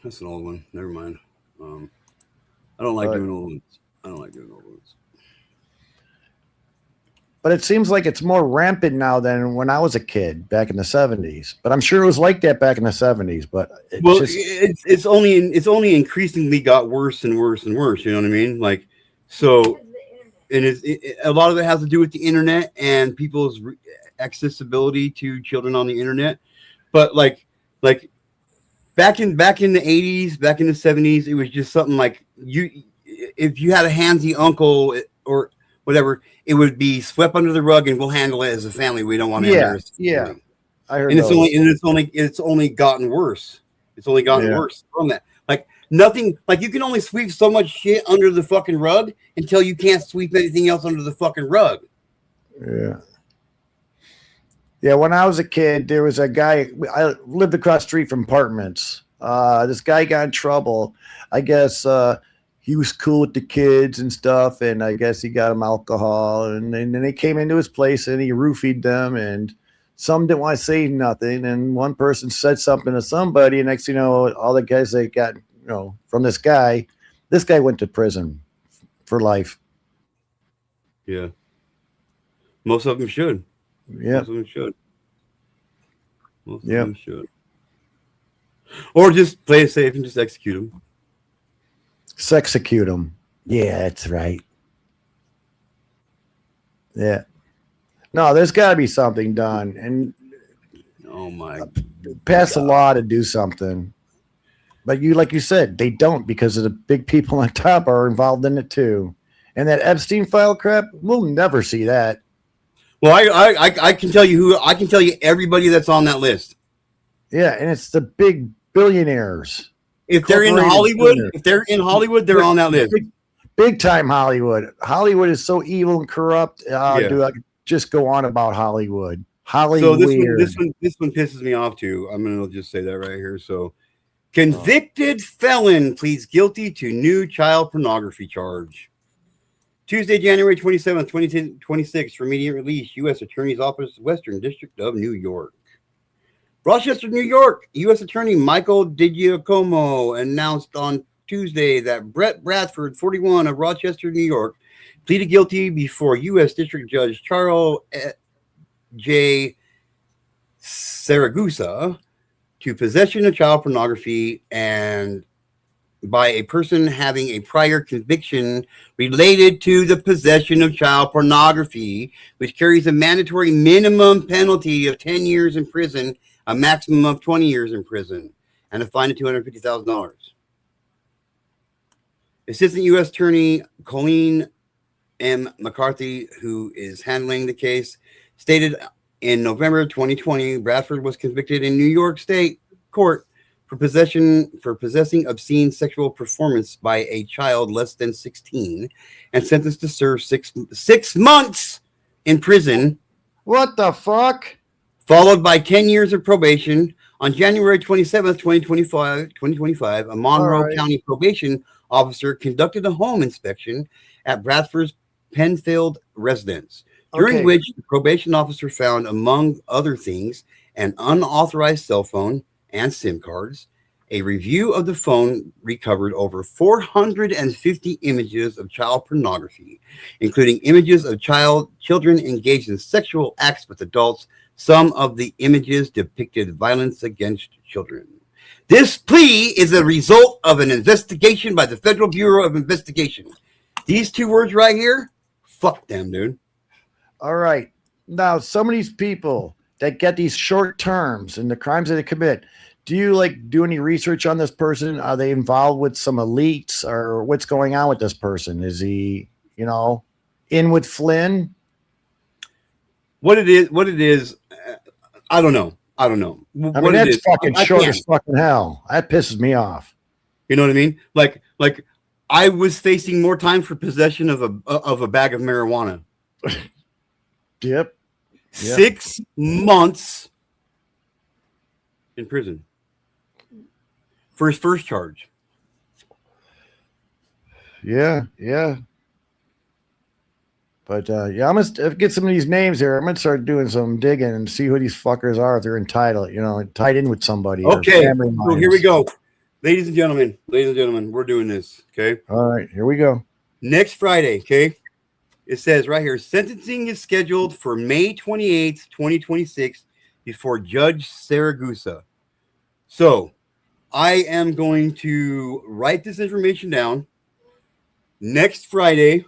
Never mind. I don't like doing old ones. But it seems like it's more rampant now than when I was a kid back in the 70s. But I'm sure it was like that back in the 70s. But it's only increasingly got worse and worse and worse. You know what I mean? Like, so, and a lot of it has to do with the internet and people's accessibility to children on the internet. But like back in the 80s, back in the 70s, it was just something like if you had a handsy uncle or whatever, it would be swept under the rug and we'll handle it as a family. We don't want to embarrass. Yeah. I heard and it's only gotten worse. It's only gotten worse from that. Like nothing, like you can only sweep so much shit under the fucking rug until you can't sweep anything else under the fucking rug. Yeah. Yeah, when I was a kid, there was a guy, I lived across the street from apartments. This guy got in trouble. I guess he was cool with the kids and stuff, and I guess he got them alcohol. And then they came into his place, and he roofied them, and some didn't want to say nothing. And one person said something to somebody, and next thing you know, all the guys they got, from this guy went to prison for life. Yeah. Most of them should. Yeah. Most of them should. Most of them should. Or just play it safe and just execute them. Sexecute them. Yeah, that's right. Yeah. No, there's got to be something done, and Oh my! pass a law to do something. But like you said, they don't because of the big people on top are involved in it too. And that Epstein file crap, we'll never see that. Well, I can tell you everybody that's on that list. Yeah, and it's the big billionaires. If they're in Hollywood, they're on that list. Big time Hollywood. Hollywood is so evil and corrupt. Dude, I could just go on about Hollywood. So this one pisses me off too. I'm gonna just say that right here. So, convicted felon pleads guilty to new child pornography charge. Tuesday, January 27th, 2026, for immediate release, U.S. Attorney's Office, Western District of New York. Rochester, New York, U.S. Attorney Michael DiGiacomo announced on Tuesday that Brett Bradford, 41, of Rochester, New York, pleaded guilty before U.S. District Judge Charles J. Saragusa to possession of child pornography and by a person having a prior conviction related to the possession of child pornography, which carries a mandatory minimum penalty of 10 years in prison, a maximum of 20 years in prison, and a fine of $250,000. Assistant U.S. Attorney Colleen M. McCarthy, who is handling the case, stated in November 2020, Bradford was convicted in New York State court for possessing obscene sexual performance by a child less than 16 and sentenced to serve six months in prison. What the fuck? Followed by 10 years of probation. On January 27th, 2025, a Monroe County probation officer conducted a home inspection at Bradford's Penfield residence, during which the probation officer found, among other things, an unauthorized cell phone and SIM cards. A review of the phone recovered over 450 images of child pornography, including images of children engaged in sexual acts with adults. Some of the images depicted violence against children. This plea is a result of an investigation by the Federal Bureau of Investigation. These two words right here, fuck them, dude. All right. Now, some of these people that get these short terms and the crimes that they commit, do you do any research on this person? Are they involved with some elites, or what's going on with this person? Is he, in with Flynn? What it is, I don't know. I mean, that's fucking short as fucking hell. That pisses me off. You know what I mean? Like I was facing more time for possession of a bag of marijuana. Yep. 6 months in prison for his first charge. Yeah. But I'm gonna get some of these names here. I'm gonna start doing some digging and see who these fuckers are, if they're entitled, tied in with somebody. Okay, so here we go. Ladies and gentlemen, we're doing this. Okay. All right, here we go. Next Friday, okay. It says right here, sentencing is scheduled for May 28th, 2026, before Judge Saragusa. So I am going to write this information down. Next Friday,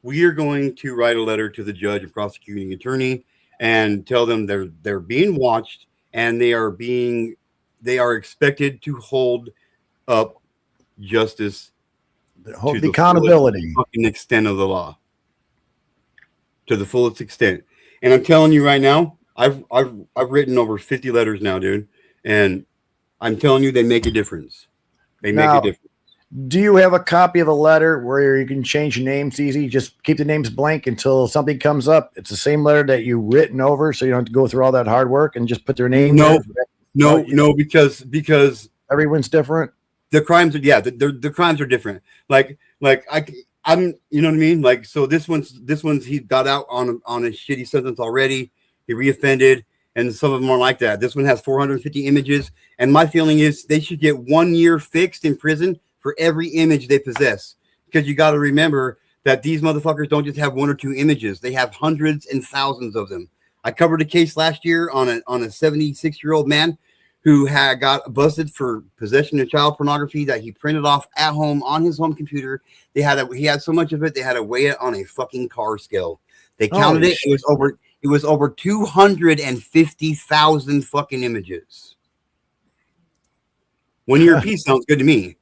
we are going to write a letter to the judge and prosecuting attorney and tell them they're being watched and they are expected to hold up justice. Hold the accountability. Fucking extent of the law. To the fullest extent. And I'm telling you right now, I've written over 50 letters now, dude. And I'm telling you, they make a difference. They make a difference. Do you have a copy of a letter where you can change names easy? Just keep the names blank until something comes up. It's the same letter that you written over, so you don't have to go through all that hard work and just put their name. No, because everyone's different. The crimes are the crimes are different. I'm you know what I mean? Like, so this one's he got out on a shitty sentence already. He reoffended, and some of them are like that. This one has 450 images, and my feeling is they should get 1 year fixed in prison for every image they possess. Because you got to remember that these motherfuckers don't just have 1 or 2 images; they have hundreds and thousands of them. I covered a case last year on a 76-year-old man who had got busted for possession of child pornography that he printed off at home on his home computer. He had so much of it, they had to weigh it on a fucking car scale. They counted it. It was over 250,000 fucking images. 1 year apiece sounds good to me.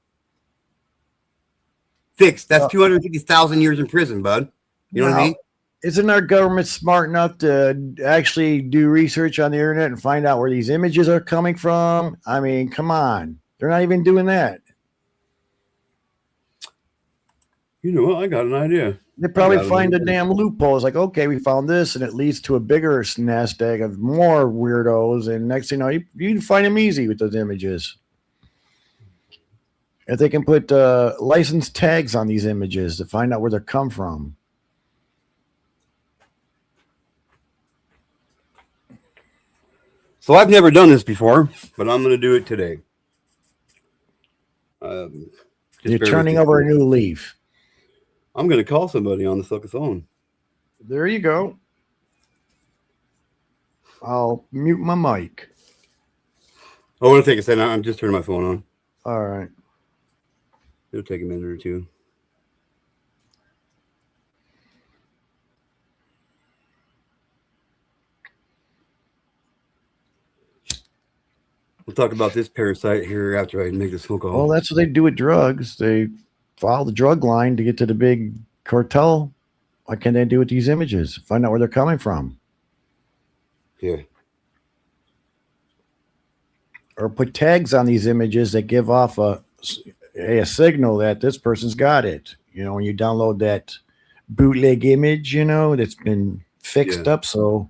Fixed. That's 250,000 years in prison, bud. You know what I mean? Isn't our government smart enough to actually do research on the internet and find out where these images are coming from? I mean, come on. They're not even doing that. You know what? I got an idea. They probably find a damn loophole. It's like, okay, we found this, and it leads to a bigger nest egg of more weirdos. And next thing you know, you can find them easy with those images. If they can put license tags on these images to find out where they come from. So I've never done this before, but I'm going to do it today. Just You're bear with turning me. over a new leaf. I'm going to call somebody on the fucking phone. There you go. I'll mute my mic. Oh, it'll take a second. I'm just turning my phone on. All right. It'll take a minute or two. We'll talk about this parasite here after I make this phone call. Well, that's what they do with drugs. They follow the drug line to get to the big cartel. What can they do with these images? Find out where they're coming from. Yeah. Or put tags on these images that give off a signal that this person's got it. You know, when you download that bootleg image, you know, that's been fixed up. So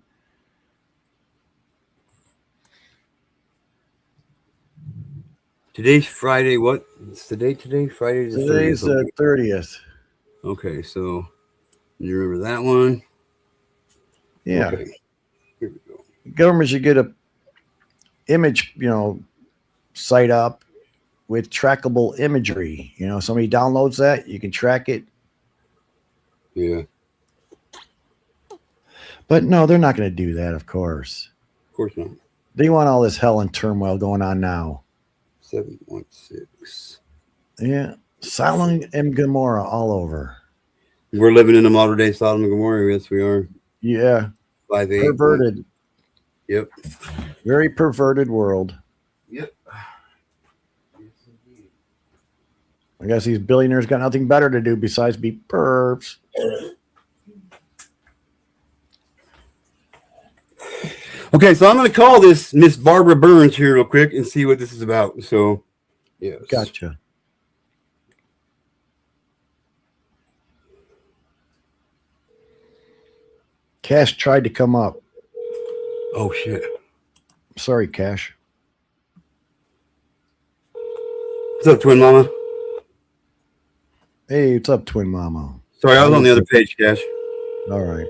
Today's Friday. What? It's the date today? Friday the 30th. today's the 30th. Okay, so you remember that one? Yeah. Okay. Here we go. Government should get a image, you know, site up with trackable imagery. You know, somebody downloads that, you can track it. Yeah. But no, they're not going to do that, of course. Of course not. They want all this hell and turmoil going on now. 716. Yeah. Sodom and Gomorrah all over. We're living in a modern day Sodom and Gomorrah. Yes, we are. Yeah. 5'8". Perverted. Yep. Very perverted world. Yep. I guess these billionaires got nothing better to do besides be pervs. Okay, so I'm going to call this Miss Barbara Burns here real quick and see what this is about. So, yes. Gotcha. Cash tried to come up. Oh, shit. Sorry, Cash. What's up, Twin Mama? Hey, what's up, Twin Mama? Sorry, I was on the other page, Cash. All right.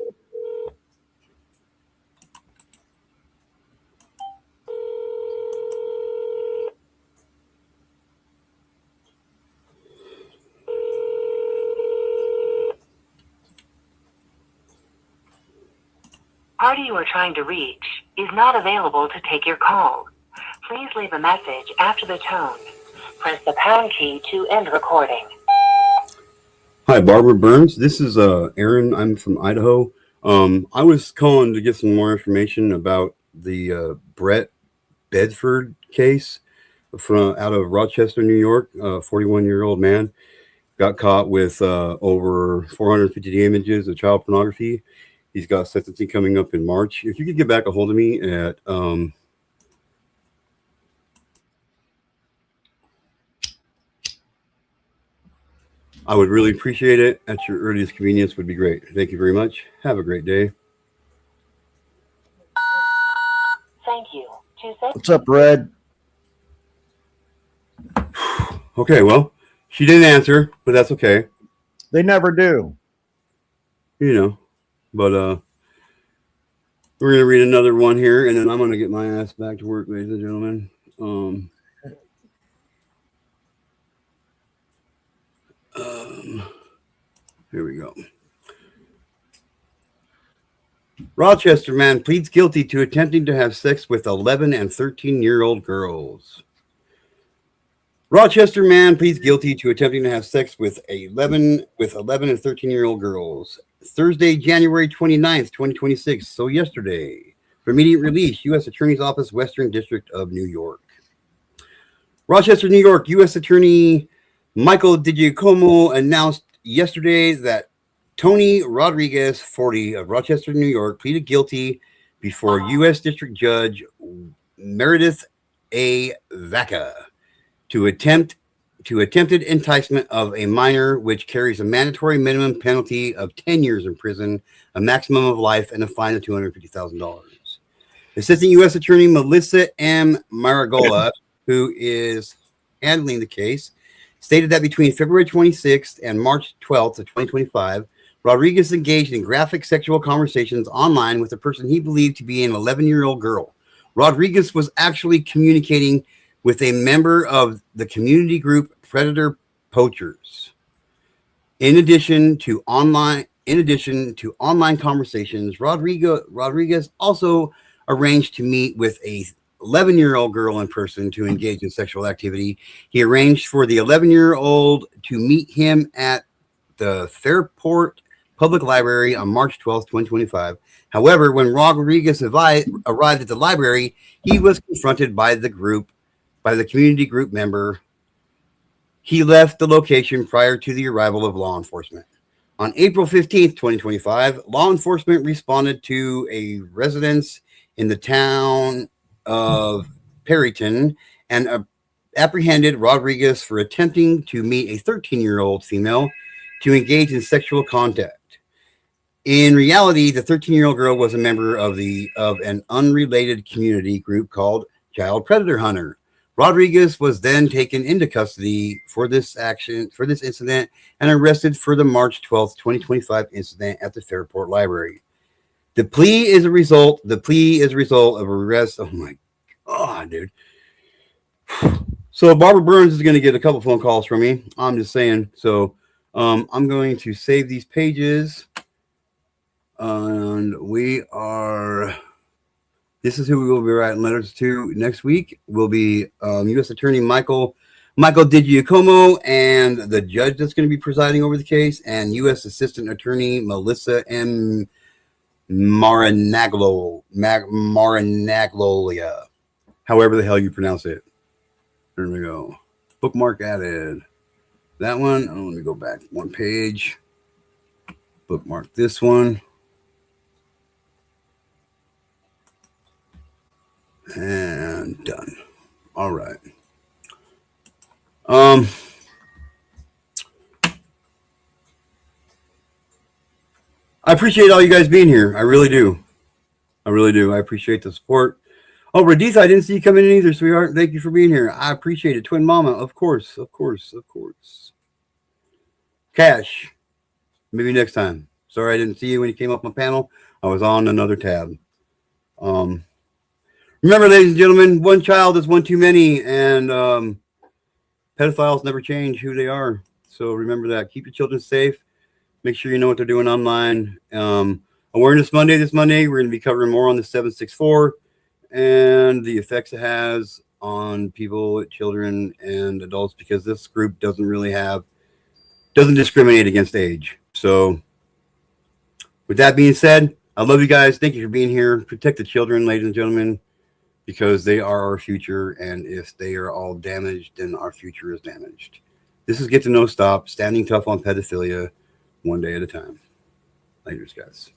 Party you are trying to reach is not available to take your call. Please leave a message after the tone. Press the pound key to end recording. Hi, Barbara Burns. This is Aaron. I'm from Idaho. I was calling to get some more information about the Brett Bedford case from out of Rochester, New York. 41-year-old man got caught with over 450 images of child pornography. He's got sentencing coming up in March. If you could get back a hold of me at I would really appreciate it. At your earliest convenience would be great. Thank you very much. Have a great day. Thank you. What's up, Red? Okay, well, she didn't answer, but that's okay. They never do. You know, but we're gonna read another one here, and then I'm gonna get my ass back to work, ladies and gentlemen. Here we go. Rochester man pleads guilty to attempting to have sex with 11 and 13-year-old girls. Rochester man pleads guilty to attempting to have sex with 11 and 13-year-old girls. Thursday, January 29th, 2026. So yesterday. For immediate release, U.S. Attorney's Office, Western District of New York. Rochester, New York, U.S. Attorney Michael DiGiacomo announced yesterday that Tony Rodriguez, 40, of Rochester, New York, pleaded guilty before U.S. District Judge Meredith A. Vaca to attempted enticement of a minor, which carries a mandatory minimum penalty of 10 years in prison, a maximum of life, and a fine of $250,000. Assistant U.S. Attorney Melissa M. Marigola, who is handling the case, stated that between February 26th and March 12th of 2025, Rodriguez engaged in graphic sexual conversations online with a person he believed to be an 11-year-old girl. Rodriguez was actually communicating with a member of the community group Predator Poachers. In addition to online conversations, Rodriguez also arranged to meet with a 11-year-old girl in person to engage in sexual activity. He arranged for the 11-year-old to meet him at the Fairport Public Library on March 12th, 2025. However, when Rodriguez arrived at the library, he was confronted by the community group member. He left the location prior to the arrival of law enforcement. On April 15th, 2025, law enforcement responded to a residence in the town of Perryton and apprehended Rodriguez for attempting to meet a 13-year-old female to engage in sexual contact. In reality, the 13-year-old girl was a member of an unrelated community group called Child Predator Hunter. Rodriguez was then taken into custody for this incident and arrested for the March 12th, 2025 incident at the Fairport Library. The plea is a result of arrest. Oh my God, dude. So Barbara Burns is going to get a couple phone calls from me. I'm just saying. So I'm going to save these pages. And this is who we will be writing letters to next week. Will be U.S. Attorney Michael DiGiacomo and the judge that's going to be presiding over the case, and U.S. Assistant Attorney Melissa M. Marinaglolia, however the hell you pronounce it. There we go. Bookmark added. That one. Oh, let me go back one page. Bookmark this one. And done. All right. I appreciate all you guys being here. I really do. I appreciate the support. Oh, Raditha, I didn't see you come in either, sweetheart. Thank you for being here. I appreciate it. Twin Mama, of course. Cash, maybe next time. Sorry I didn't see you when you came up my panel. I was on another tab. Remember, ladies and gentlemen, one child is one too many, and pedophiles never change who they are. So remember that. Keep your children safe. Make sure you know what they're doing online. Awareness Monday this Monday, we're going to be covering more on the 764 and the effects it has on people, children, and adults, because this group doesn't discriminate against age. So with that being said, I love you guys. Thank you for being here. Protect the children, ladies and gentlemen, because they are our future. And if they are all damaged, then our future is damaged. This is Get to Know Stop, standing tough on pedophilia, one day at a time. Laters, guys.